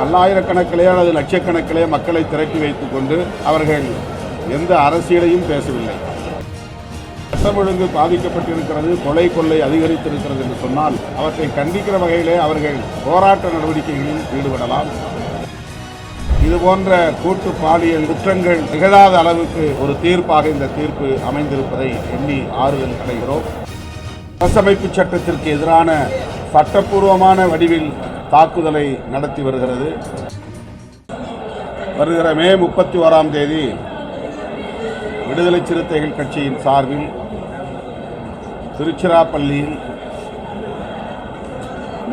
பல்லாயிரக்கணக்கிலே அல்லது லட்சக்கணக்கிலே மக்களை திரட்டி வைத்துக் கொண்டு அவர்கள் எந்த அரசியலையும் பேசவில்லை. சட்டம் ஒழுங்கு பாதிக்கப்பட்டிருக்கிறது, கொலை கொள்ளை அதிகரித்திருக்கிறது என்று சொன்னால் அவற்றை கண்டிக்கிற வகையிலே அவர்கள் போராட்ட நடவடிக்கைகளில் ஈடுபடலாம். இதுபோன்ற கூட்டு பாலியல் குற்றங்கள் நிகழாத அளவுக்கு ஒரு தீர்ப்பாக இந்த தீர்ப்பு அமைந்திருப்பதை எண்ணி ஆறுதல் அடைகிறோம். அரசமைப்பு சட்டத்திற்கு எதிரான சட்டப்பூர்வமான வடிவில் தாக்குதலை நடத்தி வருகிறது. வருகிற மே 31ஆம் தேதி விடுதலை சிறுத்தைகள் கட்சியின் சார்பில் திருச்சிராப்பள்ளியில்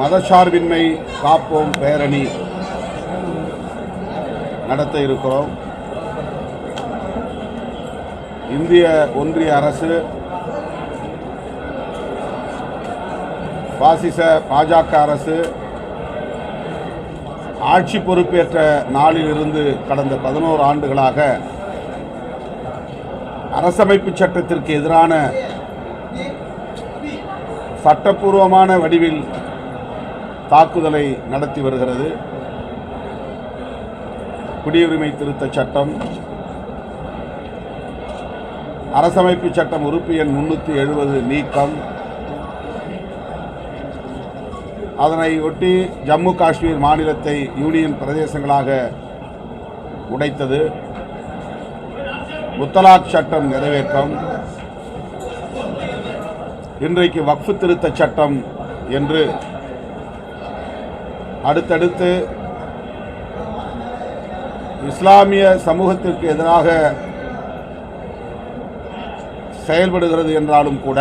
மதசார்பின்மை காப்போம் பேரணி நடத்த இருக்கிறோம். இந்திய ஒன்றிய அரசு பாசிச பாஜக அரசு ஆட்சி பொறுப்பேற்ற நாளிலிருந்து கடந்த 11 ஆண்டுகளாக அரசமைப்பு சட்டத்திற்கு எதிரான சட்டப்பூர்வமான வடிவில் தாக்குதலை நடத்தி வருகிறது. குடியுரிமை திருத்தச் சட்டம், அரசமைப்பு சட்டம் உறுப்பு எண் 370 நீக்கம், அதனை ஒட்டி ஜம்மு காஷ்மீர் மாநிலத்தை யூனியன் பிரதேசங்களாக உடைத்தது, முத்தலாக் சட்டம் நிறைவேற்றம், இன்றைக்கு வக்ஃப் திருத்தச் சட்டம் என்று அடுத்தடுத்து இஸ்லாமிய சமூகத்திற்கு எதிராக செயல்படுகிறது என்றாலும் கூட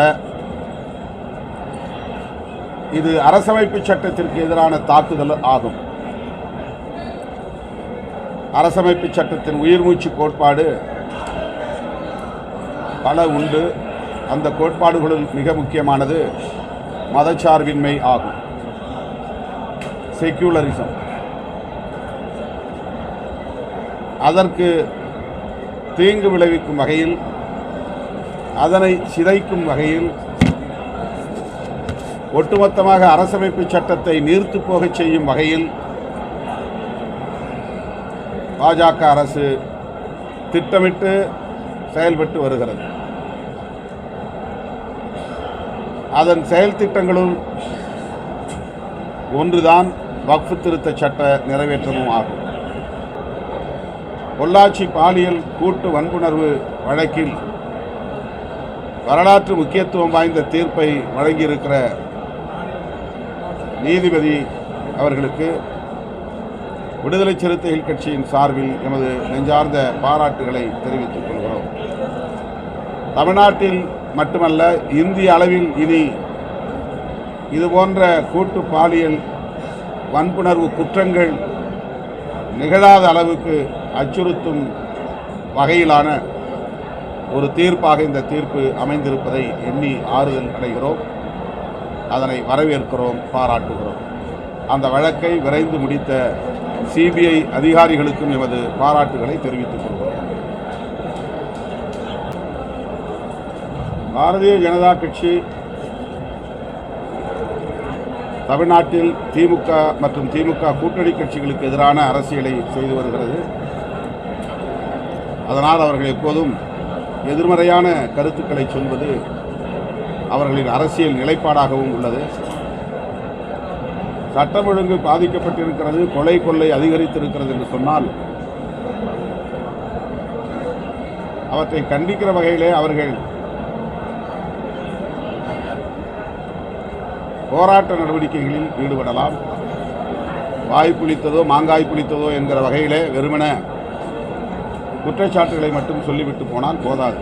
இது அரசமைப்பு சட்டத்திற்கு எதிரான தாக்குதல் ஆகும். அரசமைப்பு சட்டத்தின் உயிர்மூச்சு கோட்பாடு பல உண்டு. அந்த கோட்பாடுகளில் மிக முக்கியமானது மதச்சார்பின்மை ஆகும், செக்யூலரிசம். அதற்கு தீங்கு விளைவிக்கும் வகையில், அதனை சிதைக்கும் வகையில், ஒட்டுமொத்தமாக அரசமைப்பு சட்டத்தை நீர்த்து போகச் செய்யும் வகையில் பாஜக அரசு திட்டமிட்டு செயல்பட்டு வருகிறது. அதன் செயல் திட்டங்களுள் ஒன்றுதான் வக்ஃப் திருத்த சட்ட நிறைவேற்றமும் ஆகும். பொள்ளாச்சி பாலியல் கூட்டு வன்புணர்வு வழக்கில் வரலாற்று முக்கியத்துவம் வாய்ந்த தீர்ப்பை வழங்கியிருக்கிற நீதிபதி அவர்களுக்கு விடுதலை சிறுத்தைகள் கட்சியின் சார்பில் எமது நெஞ்சார்ந்த பாராட்டுகளை தெரிவித்துக் கொள்கிறோம். தமிழ்நாட்டில் மட்டுமல்ல, இந்திய அளவில் இனி இதுபோன்ற கூட்டு பாலியல் வன்புணர்வு குற்றங்கள் நிகழாத அளவுக்கு அச்சுறுத்தும் வகையிலான ஒரு தீர்ப்பாக இந்த தீர்ப்பு அமைந்திருப்பதை எண்ணி ஆறுதல் அடைகிறோம். அதனை வரவேற்கிறோம், பாராட்டுகிறோம். அந்த வழக்கை விரைந்து முடித்த சிபிஐ அதிகாரிகளுக்கும் எமது பாராட்டுகளை தெரிவித்துக் கொள்கிறோம். பாரதிய ஜனதா கட்சி தமிழ்நாட்டில் திமுக மற்றும் திமுக கூட்டணி கட்சிகளுக்கு எதிரான அரசியலை செய்து வருகிறது. அதனால் அவர்கள் எப்போதும் எதிர்மறையான கருத்துக்களை சொல்வது அவர்களின் அரசியல் நிலைப்பாடாகவும் உள்ளது. சட்டம் ஒழுங்கு பாதிக்கப்பட்டிருக்கிறது, கொலை கொள்ளை அதிகரித்திருக்கிறது என்று சொன்னால் அவற்றை கண்டிக்கிற வகையிலே அவர்கள் போராட்ட நடவடிக்கைகளில் ஈடுபடலாம். வாய் புளித்ததோ மாங்காய் புளித்ததோ என்கிற வகையிலே வெறுமன குற்றச்சாட்டுகளை மட்டும் சொல்லிவிட்டு போனால் போதாது.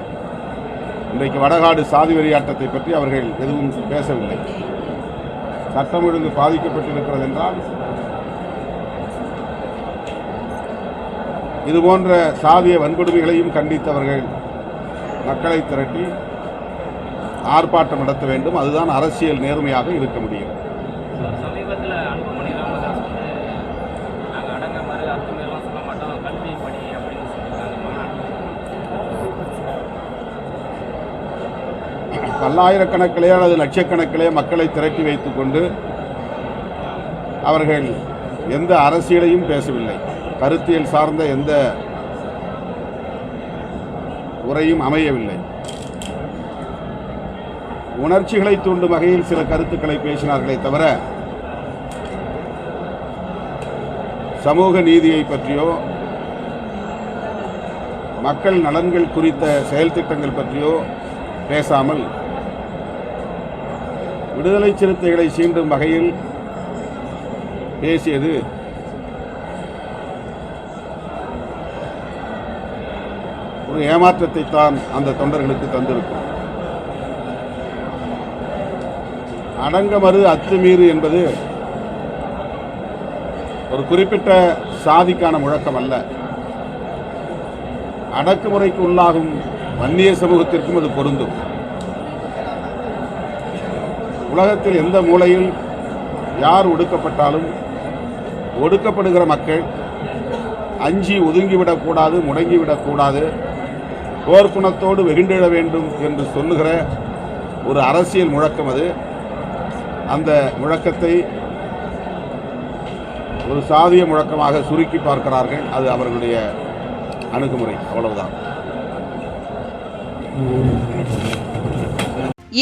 இன்றைக்கு வடகாடு சாதி வெறியாட்டத்தை பற்றி அவர்கள் எதுவும் பேசவில்லை. சட்டம் ஒழுங்கு பாதிக்கப்பட்டிருக்கிறது என்றால் இதுபோன்ற சாதிய வன்கொடுமைகளையும் கண்டித்தவர்கள் மக்களை திரட்டி ஆர்ப்பாட்டம் நடத்த வேண்டும். அதுதான் அரசியல் நேர்மையாக இருக்க முடியும். பல்லாயிரக்கணக்கிலே அல்லது லட்சக்கணக்கிலே மக்களை திரட்டி வைத்துக் கொண்டு அவர்கள் எந்த அரசியலையும் பேசவில்லை. கருத்தியல் சார்ந்த எந்த உரையும் அமையவில்லை. உணர்ச்சிகளை தூண்டும் வகையில் சில கருத்துக்களை பேசினார்களே தவிர சமூக நீதியை பற்றியோ மக்கள் நலன்கள் குறித்த செயல் திட்டங்கள் பற்றியோ பேசாமல் விடுதலை சிறுத்தைகளை சீண்டும் வகையில் பேசியது ஒரு ஏமாற்றத்தை தான் அந்த தொண்டர்களுக்கு தந்திருக்கும். அடங்கமறு அத்துமீறு என்பது ஒரு குறிப்பிட்ட சாதிக்கான முழக்கம் அல்ல. அடக்குமுறைக்கு உள்ளாகும் வன்னிய சமூகத்திற்கும் அது பொருந்தும். உலகத்தில் எந்த மூலையில் யார் ஒடுக்கப்பட்டாலும் ஒடுக்கப்படுகிற மக்கள் அஞ்சி ஒதுங்கிவிடக்கூடாது, முடங்கிவிடக்கூடாது, போர்க்குணத்தோடு வெகுண்டிட வேண்டும் என்று சொல்லுகிற ஒரு அரசியல் முழக்கம் அது. அந்த முழக்கத்தை ஒரு சாதிய முழக்கமாக சுருக்கி பார்க்கிறார்கள். அது அவர்களுடைய அணுகுமுறை, அவ்வளவுதான்.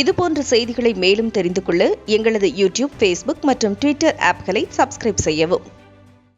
இதுபோன்ற செய்திகளை மேலும் தெரிந்து கொள்ள எங்களது யூடியூப், ஃபேஸ்புக் மற்றும் ட்விட்டர் ஆப்களை சப்ஸ்கிரைப் செய்யவும்.